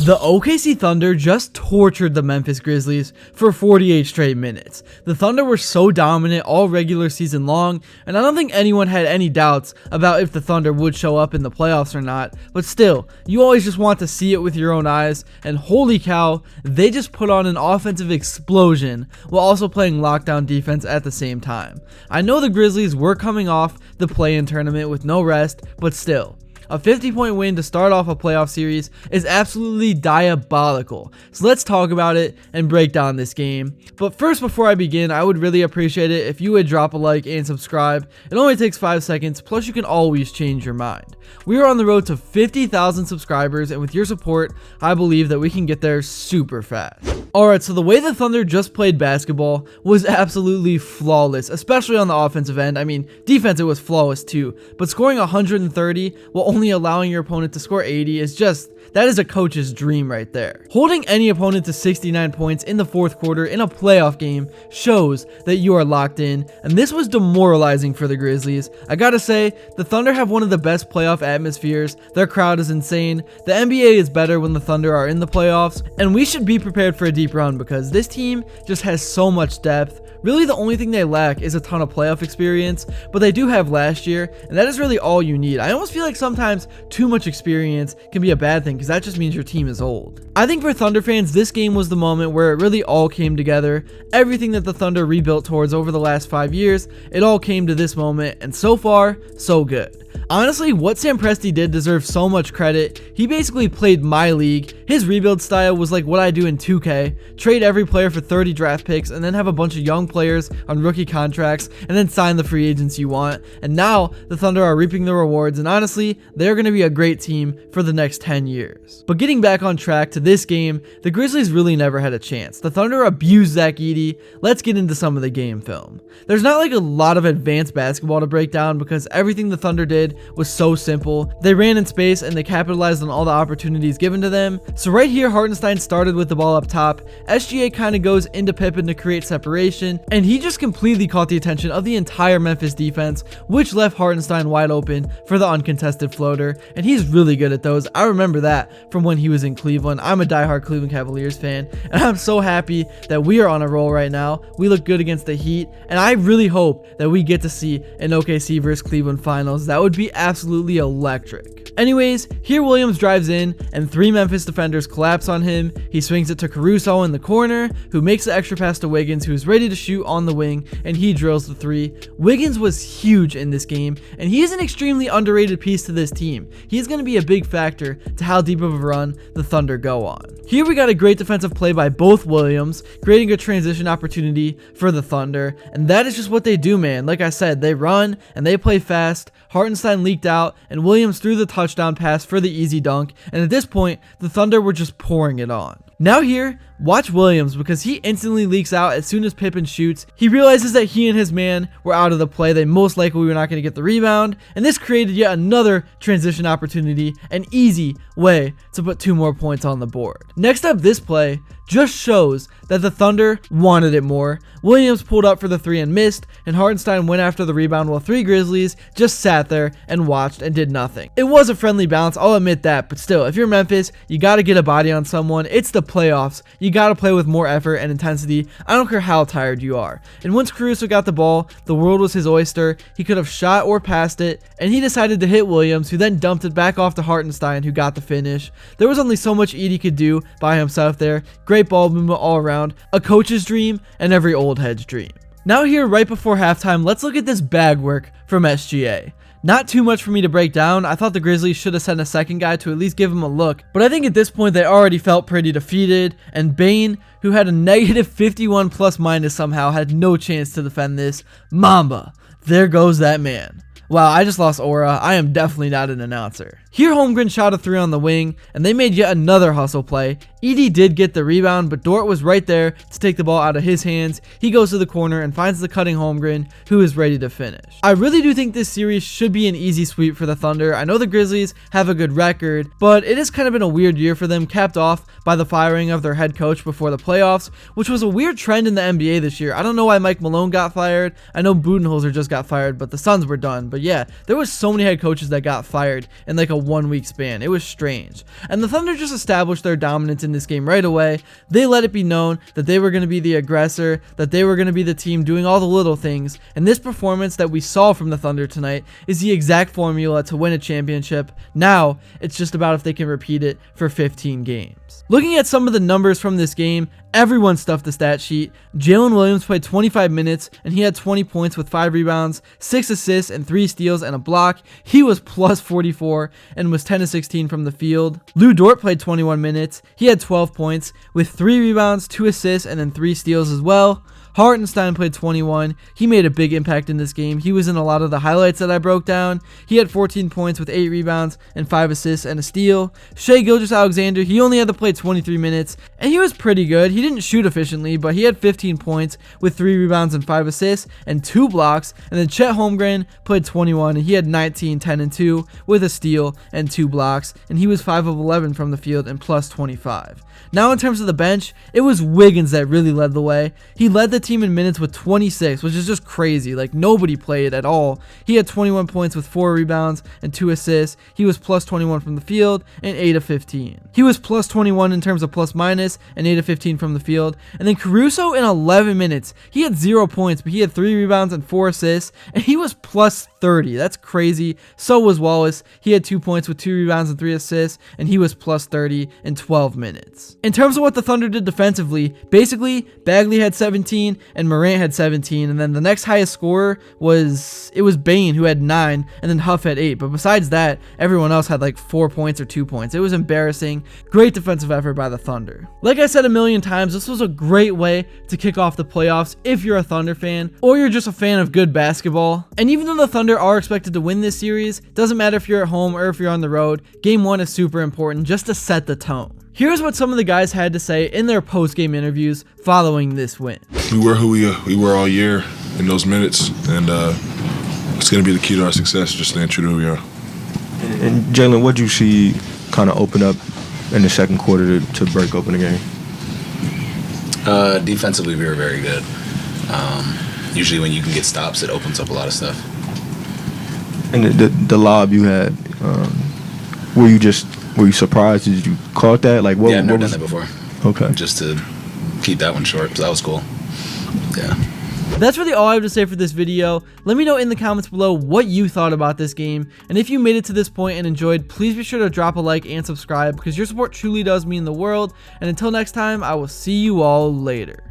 The OKC Thunder just tortured the Memphis Grizzlies for 48 straight minutes. The Thunder were so dominant all regular season long, and I don't think anyone had any doubts about if the Thunder would show up in the playoffs or not, but still, you always just want to see it with your own eyes, and holy cow, they just put on an offensive explosion while also playing lockdown defense at the same time. I know the Grizzlies were coming off the play-in tournament with no rest, but still, a 50-point win to start off a playoff series is absolutely diabolical. So let's talk about it and break down this game. But first, before I begin, I would really appreciate it if you would drop a like and subscribe. It only takes 5 seconds, plus you can always change your mind. We are on the road to 50,000 subscribers, and with your support, I believe that we can get there super fast. Alright, so the way the Thunder just played basketball was absolutely flawless, especially on the offensive end. I mean, defense, it was flawless too, but scoring 130 while only allowing your opponent to score 80 is just, that is a coach's dream right there. Holding any opponent to 69 points in the fourth quarter in a playoff game shows that you are locked in, and this was demoralizing for the Grizzlies. I gotta say, the Thunder have one of the best playoff atmospheres, their crowd is insane, the NBA is better when the Thunder are in the playoffs, and we should be prepared for a deep run because this team just has so much depth. Really, the only thing they lack is a ton of playoff experience, but they do have last year, and that is really all you need. I almost feel like sometimes too much experience can be a bad thing because that just means your team is old. I think for Thunder fans, this game was the moment where it really all came together. Everything that the Thunder rebuilt towards over the last 5 years, it all came to this moment, and so far, so good. Honestly, what Sam Presti did deserves so much credit. He basically played my league. His rebuild style was like what I do in 2K. Trade every player for 30 draft picks and then have a bunch of young players on rookie contracts and then sign the free agents you want. And now the Thunder are reaping the rewards, and honestly, they're going to be a great team for the next 10 years. But getting back on track to this game, the Grizzlies really never had a chance. The Thunder abused Zach Edey. Let's get into some of the game film. There's not like a lot of advanced basketball to break down because everything the Thunder did was so simple. They ran in space and they capitalized on all the opportunities given to them. So right here, Hartenstein started with the ball up top. SGA kind of goes into Pippen to create separation, and he just completely caught the attention of the entire Memphis defense, which left Hartenstein wide open for the uncontested floater, and he's really good at those. I remember that from when he was in Cleveland. I'm a diehard Cleveland Cavaliers fan, and I'm so happy that we are on a roll right now. We look good against the Heat, and I really hope that we get to see an OKC versus Cleveland finals. That would be absolutely electric. Anyways, here Williams drives in and 3 Memphis defenders collapse on him. He swings it to Caruso in the corner, who makes the extra pass to Wiggins, who is ready to shoot on the wing, and he drills the 3. Wiggins was huge in this game, and he is an extremely underrated piece to this team. He is going to be a big factor to how deep of a run the Thunder go on. Here we got a great defensive play by both Williams, creating a transition opportunity for the Thunder, and that is just what they do, man. Like I said, they run and they play fast. Hartenstein leaked out, and Williams threw the touchdown pass for the easy dunk, and at this point, the Thunder were just pouring it on. Now here, watch Williams because he instantly leaks out as soon as Pippen shoots. He realizes that he and his man were out of the play. They most likely were not going to get the rebound, and this created yet another transition opportunity, an easy way to put 2 more points on the board. Next up, this play just shows that the Thunder wanted it more. Williams pulled up for the 3 and missed, and Hartenstein went after the rebound while 3 Grizzlies just sat there and watched and did nothing. It was a friendly bounce, I'll admit that, but still, if you're Memphis, you got to get a body on someone. It's the playoffs. You got to play with more effort and intensity. I don't care how tired you are. And once Caruso got the ball, the world was his oyster. He could have shot or passed it, and he decided to hit Williams, who then dumped it back off to Hartenstein, who got the finish. There was only so much Edey could do by himself there. Great ball movement all around, a coach's dream, and every old head's dream. Now here, right before halftime, let's look at this bag work from SGA. Not too much for me to break down. I thought the Grizzlies should have sent a second guy to at least give him a look, but I think at this point they already felt pretty defeated, and Bane, who had a negative 51 plus minus somehow, had no chance to defend this. Mamba, there goes that man. Wow, I just lost aura. I am definitely not an announcer. Here Holmgren shot a 3 on the wing, and they made yet another hustle play. Edey did get the rebound, but Dort was right there to take the ball out of his hands. He goes to the corner and finds the cutting Holmgren, who is ready to finish. I really do think this series should be an easy sweep for the Thunder. I know the Grizzlies have a good record, but it has kind of been a weird year for them, capped off by the firing of their head coach before the playoffs, which was a weird trend in the NBA this year. I don't know why Mike Malone got fired. I know Budenholzer just got fired, but the Suns were done. But yeah, there was so many head coaches that got fired in like a 1 week span. It was strange. And the Thunder just established their dominance in this game right away. They let it be known that they were going to be the aggressor, that they were going to be the team doing all the little things. And this performance that we saw from the Thunder tonight is the exact formula to win a championship. Now, it's just about if they can repeat it for 15 games. Looking at some of the numbers from this game, everyone stuffed the stat sheet. Jalen Williams played 25 minutes and he had 20 points with 5 rebounds, 6 assists, and 3 steals and a block. He was plus 44 and was 10 of 16 from the field. Lou Dort played 21 minutes. He had 12 points with 3 rebounds, 2 assists, and then 3 steals as well. Hartenstein played 21. He made a big impact in this game. He was in a lot of the highlights that I broke down. He had 14 points with 8 rebounds and 5 assists and a steal. Shai Gilgeous-Alexander, he only had to play 23 minutes, and he was pretty good. He didn't shoot efficiently, but he had 15 points with 3 rebounds and 5 assists and 2 blocks. And then Chet Holmgren played 21, and he had 19, 10, and 2 with a steal and 2 blocks, and he was 5 of 11 from the field and plus 25. Now in terms of the bench, it was Wiggins that really led the way. He led the team in minutes with 26, which is just crazy. Like, nobody played at all. He had 21 points with 4 rebounds and 2 assists. He was plus 21 from the field and 8 of 15. He was plus 21 in terms of plus minus and 8 of 15 from the field. And then Caruso in 11 minutes, he had 0 points, but he had 3 rebounds and 4 assists, and he was plus 30. That's crazy. So was Wallace. He had 2 points with 2 rebounds and 3 assists, and he was plus 30 in 12 minutes. In terms of what the Thunder did defensively, basically, Bagley had 17 and Morant had 17, and then the next highest scorer was Bane, who had 9, and then Huff had 8. But besides that, everyone else had like 4 points or 2 points. It was embarrassing. Great defensive effort by the Thunder. Like I said a million times, this was a great way to kick off the playoffs if you're a Thunder fan, or you're just a fan of good basketball. And even though the Thunder are expected to win this series, doesn't matter if you're at home or if you're on the road, Game 1 is super important just to set the tone. Here's what some of the guys had to say in their post-game interviews following this win. We were who we were all year in those minutes, and it's going to be the key to our success, just staying true to who we are. And Jalen, what did you see kind of open up in the second quarter to break open the game? Defensively, we were very good. Usually when you can get stops, it opens up a lot of stuff. And the lob you had, were you surprised? Did you caught that? Like, what? Yeah, I've never done that before. Okay. Just to keep that one short, so that was cool. Yeah. That's really all I have to say for this video. Let me know in the comments below what you thought about this game, and if you made it to this point and enjoyed, please be sure to drop a like and subscribe, because your support truly does mean the world. And until next time, I will see you all later.